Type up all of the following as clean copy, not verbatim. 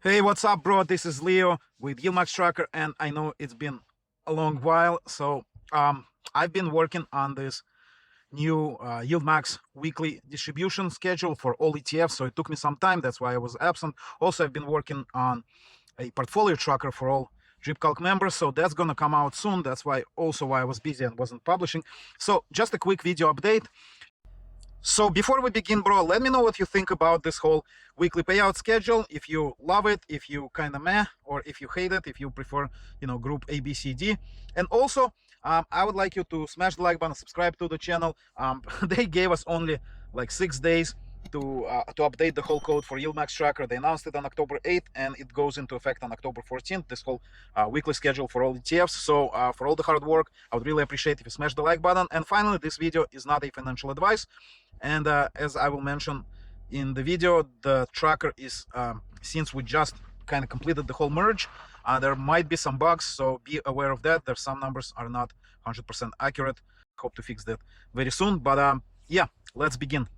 Hey, what's up, bro? This is Leo with YieldMax, and I know it's been a long while. So I've been working on this new YieldMax weekly distribution schedule for all ETFs. So it took me some time. That's why I was absent. Also, I've been working on a portfolio tracker for all DRIPCalc members. So that's gonna come out soon. That's why I was busy and wasn't publishing. So just a quick video update. So before we begin, bro, let me know what you think about this whole weekly payout schedule. If you love it, if you kind of meh, or if you hate it, if you prefer, group A, B, C, D. And also, I would like you to smash the like button, subscribe to the channel. They gave us only like 6 days to update the whole code for YieldMax Tracker. They announced it on October 8th, and it goes into effect on October 14th, this whole weekly schedule for all ETFs. So for all the hard work, I would really appreciate if you smash the like button. And finally, this video is not a financial advice. And as I will mention in the video, the tracker is, since we just kind of completed the whole merge, there might be some bugs, so be aware of that. There's some numbers are not 100% accurate. Hope to fix that very soon. But yeah, let's begin.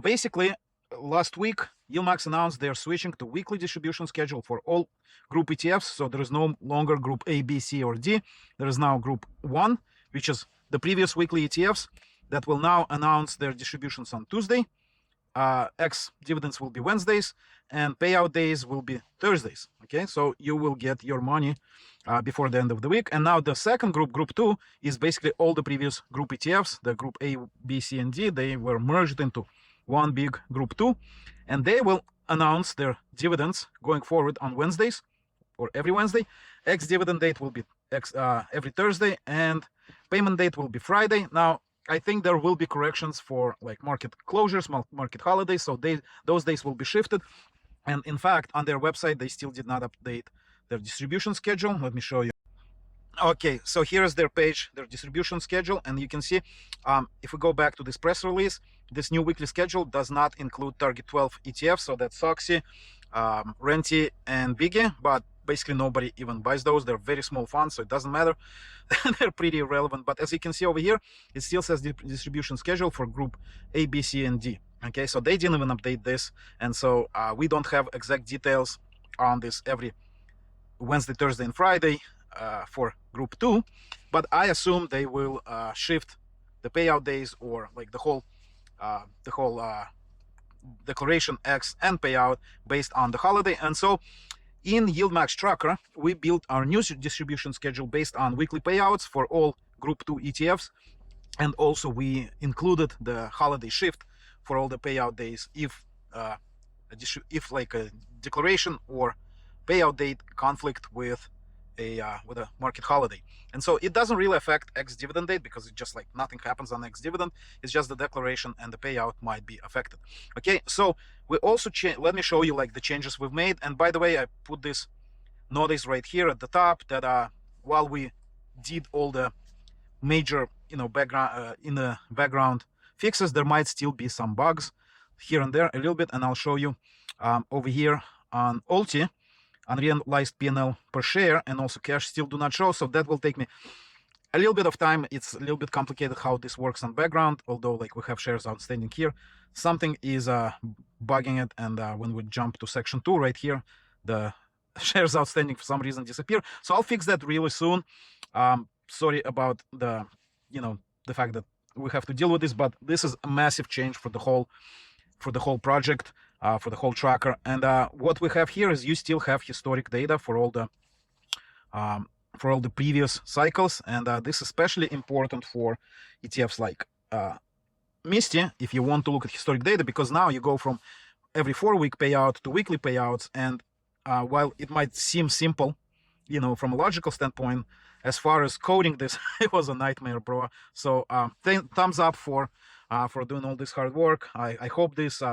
Basically, last week, YieldMax announced they're switching to weekly distribution schedule for all group ETFs. So there is no longer group A, B, C, or D. There is now group 1, which is the previous weekly ETFs that will now announce their distributions on Tuesday. X dividends will be Wednesdays, and payout days will be Thursdays. Okay, so you will get your money before the end of the week. And now the second group, group 2, is basically all the previous group ETFs. The group A, B, C, and D, they were merged into one big group 2, and they will announce their dividends going forward on Wednesdays or every Wednesday. X dividend date will be every Thursday, and payment date will be Friday. Now, I think there will be corrections for like market closures, market holidays, so those days will be shifted. And in fact, on their website, they still did not update their distribution schedule. Let me show you. Okay, so here's their page, their distribution schedule, and you can see, if we go back to this press release, this new weekly schedule does not include Target 12 ETFs, so that's Soxy, Renti, and Biggie, but basically nobody even buys those. They're very small funds, so it doesn't matter. They're pretty irrelevant. But as you can see over here, it still says the distribution schedule for group A, B, C, and D. Okay, so they didn't even update this, and so we don't have exact details on this every Wednesday, Thursday, and Friday for group 2, but I assume they will shift the payout days, or like the whole declaration X and payout based on the holiday. And so in YieldMax Tracker, we built our new distribution schedule based on weekly payouts for all group 2 ETFs, and also we included the holiday shift for all the payout days if like a declaration or payout date conflict with a market holiday. And so it doesn't really affect X dividend date, because it's just like nothing happens on X dividend. It's just the declaration, and the payout might be affected. Okay, so we also let me show you like the changes we've made. And by the way, I put this notice right here at the top that while we did all the major background fixes, there might still be some bugs here and there a little bit. And I'll show you over here on Alti. Unrealized P&L per share and also cash still do not show, so that will take me a little bit of time. It's a little bit complicated how this works on background, although like we have shares outstanding here. Something is bugging it, and when we jump to section 2 right here, the shares outstanding for some reason disappear. So I'll fix that really soon. Sorry about the fact that we have to deal with this, but this is a massive change for the whole project. For the whole tracker. And what we have here is you still have historic data for all the previous cycles, and this is especially important for ETFs like msty if you want to look at historic data, because now you go from every 4-week payout to weekly payouts. And while it might seem simple, from a logical standpoint, as far as coding this, it was a nightmare, bro. So thumbs up for doing all this hard work. I hope this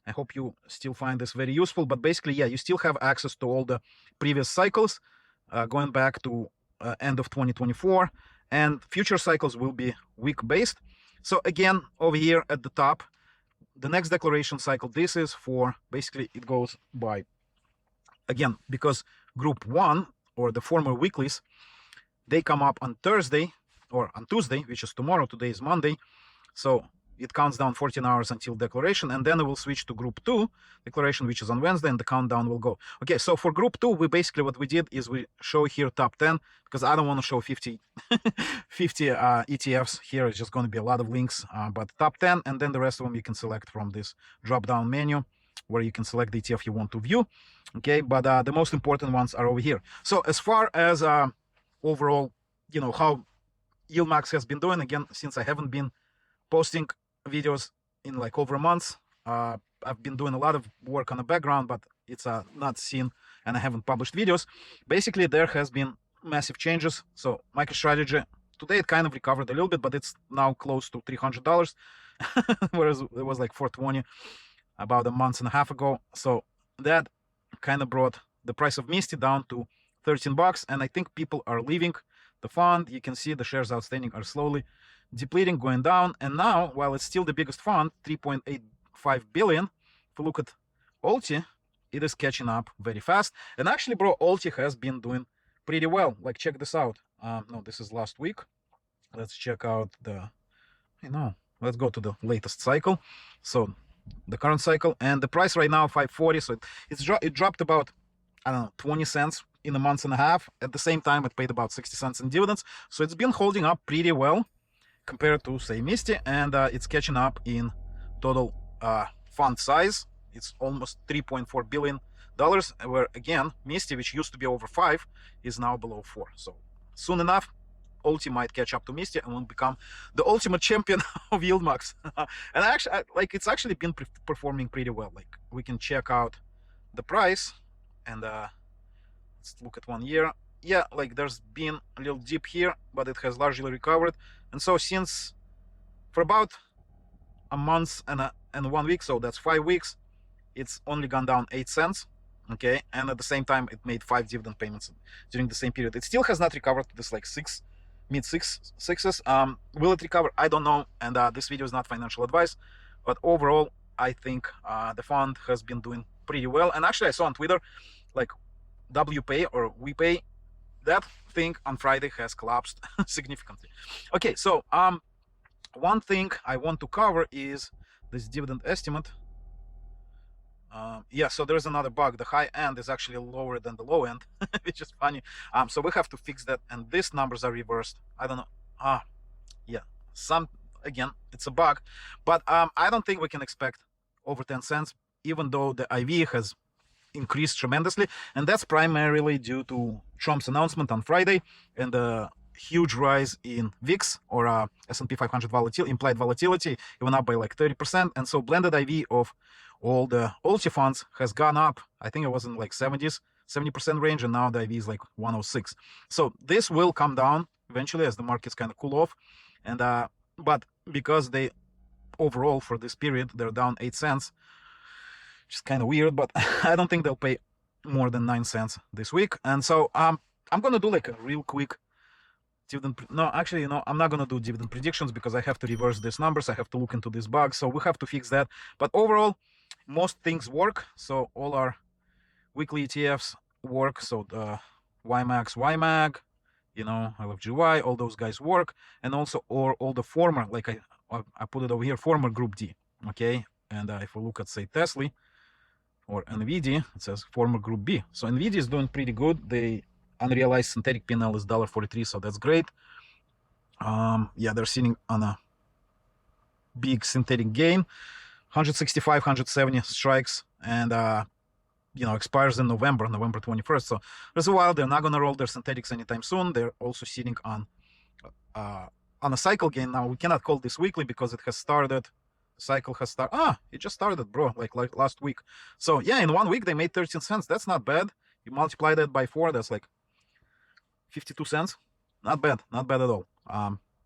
I hope you still find this very useful. But basically, yeah, you still have access to all the previous cycles going back to end of 2024, and future cycles will be week-based. So again, over here at the top, the next declaration cycle, this is for, basically it goes by, again, because group 1 or the former weeklies, they come up on Thursday or on Tuesday, which is tomorrow. Today is Monday. So it counts down 14 hours until declaration, and then it will switch to group 2 declaration, which is on Wednesday, and the countdown will go. Okay, so for group 2, we basically, what we did is we show here top 10, because I don't want to show 50 ETFs here. It's just going to be a lot of links, but top 10, and then the rest of them you can select from this drop down menu where you can select the ETF you want to view. Okay, but the most important ones are over here. So as far as overall, you know, how YieldMax has been doing, again, since I haven't been posting videos in like over a month, I've been doing a lot of work on the background, but it's not seen, and I haven't published videos. Basically, there has been massive changes. So MicroStrategy, today it kind of recovered a little bit, but it's now close to $300, whereas it was like $420 about a month and a half ago. So that kind of brought the price of msty down to $13, and I think people are leaving the fund. You can see the shares outstanding are slowly depleting, going down, and now, while it's still the biggest fund, 3.85 billion, if you look at Alti, it is catching up very fast. And actually, bro, Alti has been doing pretty well. Like, check this out. No, this is last week. Let's check out the, let's go to the latest cycle. So the current cycle, and the price right now 540. So it dropped about, I don't know, 20 cents in a month and a half. At the same time, it paid about 60 cents in dividends. So it's been holding up pretty well compared to, say, msty, and it's catching up in total fund size. It's almost $3.4 billion, where again, msty, which used to be over 5, is now below 4. So soon enough, Alti might catch up to msty and will become the ultimate champion of YieldMax. And actually, like, it's actually been performing pretty well. Like, we can check out the price, and let's look at 1 year. Yeah, like, there's been a little dip here, but it has largely recovered. And so since, for about a month and 1 week, so that's 5 weeks, it's only gone down 8 cents. Okay, and at the same time, it made 5 dividend payments during the same period. It still has not recovered to this like mid sixes. Will it recover? I don't know, and this video is not financial advice, but overall, I think the fund has been doing pretty well. And actually, I saw on Twitter, like, WPay or WePay, that thing on Friday has collapsed significantly. Okay, so one thing I want to cover is this dividend estimate. Yeah, so there's another bug. The high end is actually lower than the low end, which is funny. So we have to fix that, and these numbers are reversed. I don't know. Yeah, again, it's a bug, but I don't think we can expect over 10 cents, even though the IV has increased tremendously, and that's primarily due to Trump's announcement on Friday and the huge rise in VIX, or S&P 500 implied volatility. It went up by like 30%, and so blended IV of all the Alti funds has gone up. I think it was in like 70% range, and now the IV is like 106. So this will come down eventually as the markets kind of cool off, and but because they overall for this period they're down 8 cents, which is kind of weird, but I don't think they'll pay more than 9 cents this week. And so I'm gonna do like a real quick dividend. No, actually, I'm not gonna do dividend predictions because I have to reverse these numbers. I have to look into this bug, so we have to fix that. But overall, most things work. So all our weekly ETFs work. So the YMAX, YMAG, LFGY, all those guys work, and also all the former, like I put it over here, former Group D. Okay, and if we look at, say, tsly or nvdy, it says former Group B. So nvdy is doing pretty good. The unrealized synthetic P&L is $1.43, so that's great. Yeah, they're sitting on a big synthetic gain, 165, 170 strikes, and expires in November 21st. So there's a while. They're not going to roll their synthetics anytime soon. They're also sitting on a cycle gain. Now we cannot call this weekly because it has started. Cycle has started. It just started, bro, like last week. So yeah, in 1 week they made 13 cents. That's not bad. You multiply that by 4, that's like 52 cents. Not bad at all.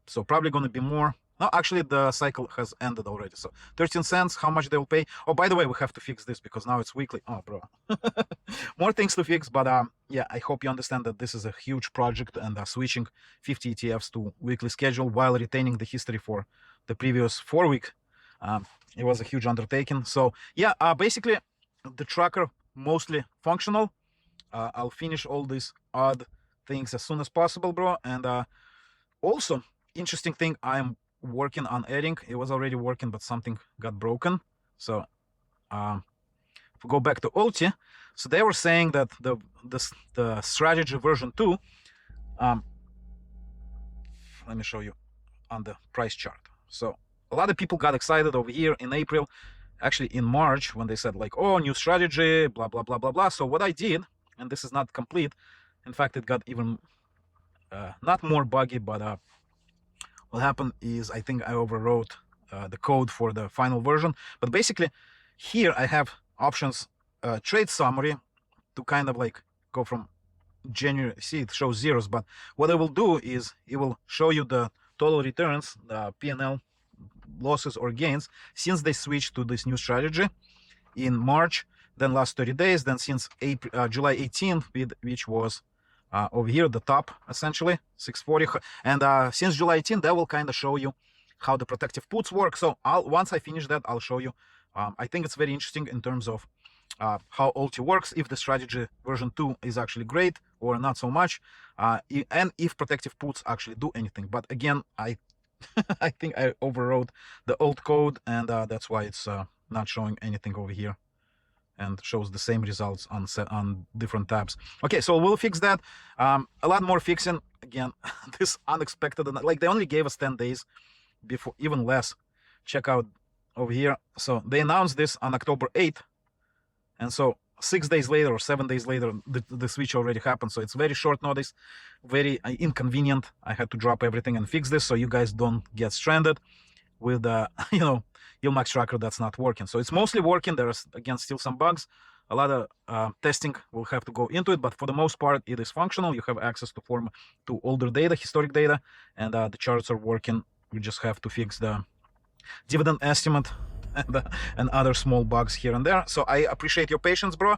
So probably going to be more. No, actually the cycle has ended already. So 13 cents, how much they will pay. Oh, by the way, we have to fix this because now it's weekly. Oh, bro. More things to fix, but yeah, I hope you understand that this is a huge project, and switching 50 ETFs to weekly schedule while retaining the history for the previous 4 week. It was a huge undertaking. So yeah, basically the tracker mostly functional. I'll finish all these odd things as soon as possible, bro. And also, interesting thing, I'm working on adding. It was already working, but something got broken. So if we go back to OT, so they were saying that the strategy version 2, let me show you on the price chart. So a lot of people got excited over here in April, actually in March, when they said like, oh, new strategy, blah, blah, blah, blah, blah. So what I did, and this is not complete, in fact, it got even not more buggy, but what happened is I think I overwrote the code for the final version. But basically here I have options, trade summary, to kind of like go from January. See, it shows zeros, but what I will do is it will show you the total returns, the P&L losses or gains since they switched to this new strategy in March, then last 30 days, then since April, July 18th, which was over here, the top, essentially, 640. And since July 18th, that will kind of show you how the protective puts work. So once I finish that, I'll show you. I think it's very interesting in terms of how OT works, if the strategy version 2 is actually great or not so much, and if protective puts actually do anything. But again, I I think I overwrote the old code, and that's why it's not showing anything over here and shows the same results on different tabs. Okay, so we'll fix that. A lot more fixing. Again, this unexpected, like they only gave us 10 days before, even less. Check out over here. So they announced this on October 8th, and so 6 days later or 7 days later, the switch already happened. So it's very short notice, very inconvenient. I had to drop everything and fix this so you guys don't get stranded with you know, YieldMax that's not working. So it's mostly working. There's again still some bugs. A lot of testing will have to go into it, but for the most part it is functional. You have access to older data, historic data, and the charts are working. We just have to fix the dividend estimate and other small bugs here and there. So I appreciate your patience, bro.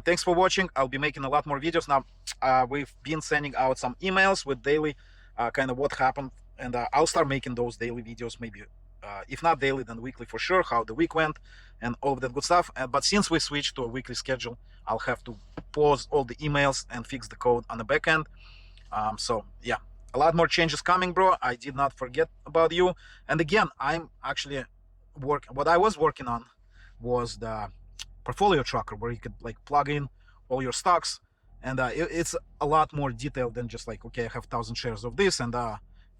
Thanks for watching. I'll be making a lot more videos now. We've been sending out some emails with daily kind of what happened, and I'll start making those daily videos, maybe if not daily, then weekly for sure, how the week went and all of that good stuff. But since we switched to a weekly schedule, I'll have to pause all the emails and fix the code on the back end. So yeah, a lot more changes coming, bro. I did not forget about you. And again, I'm actually what I was working on was the portfolio tracker, where you could like plug in all your stocks, and it's a lot more detailed than just like, okay, I have 1,000 shares of this, and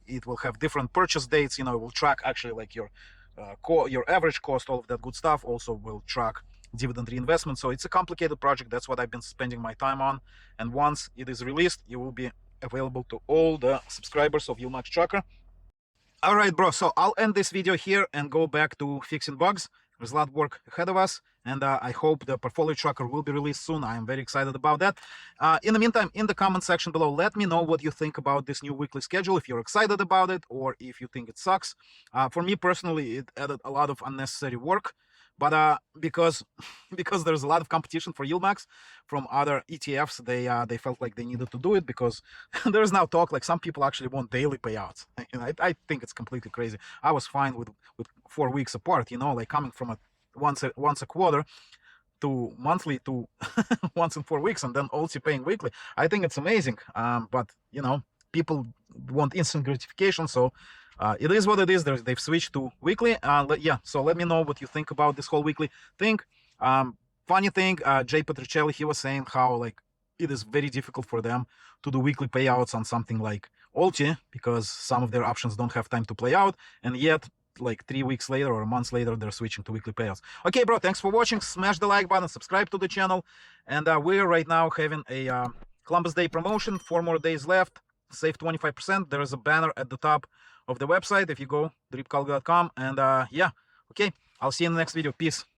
it will have different purchase dates. You know, it will track actually like your average cost, all of that good stuff. Also will track dividend reinvestment. So it's a complicated project. That's what I've been spending my time on, and once it is released, it will be available to all the subscribers of YieldMax. All right, bro, so I'll end this video here and go back to fixing bugs. There's a lot of work ahead of us, and I hope the portfolio tracker will be released soon. I am very excited about that. In the meantime, in the comment section below, let me know what you think about this new weekly schedule, if you're excited about it or if you think it sucks. For me personally, it added a lot of unnecessary work, but because there's a lot of competition for YieldMax from other ETFs, they felt like they needed to do it, because there's now talk like some people actually want daily payouts. You know, I think it's completely crazy. I was fine with 4 weeks apart, you know, like coming from once a quarter to monthly to once in 4 weeks, and then also paying weekly. I think it's amazing. But you know, people want instant gratification, so it is what it is. They've switched to weekly. Yeah, so let me know what you think about this whole weekly thing. Funny thing, Jay Petricelli, he was saying how like it is very difficult for them to do weekly payouts on something like OT, because some of their options don't have time to play out, and yet like 3 weeks later or months later, they're switching to weekly payouts. Okay, bro, thanks for watching. Smash the like button, subscribe to the channel, and we're right now having a Columbus Day promotion. 4 more days left. Save 25%. There is a banner at the top of the website if you go DRIPCalc.com, and yeah, okay, I'll see you in the next video. Peace.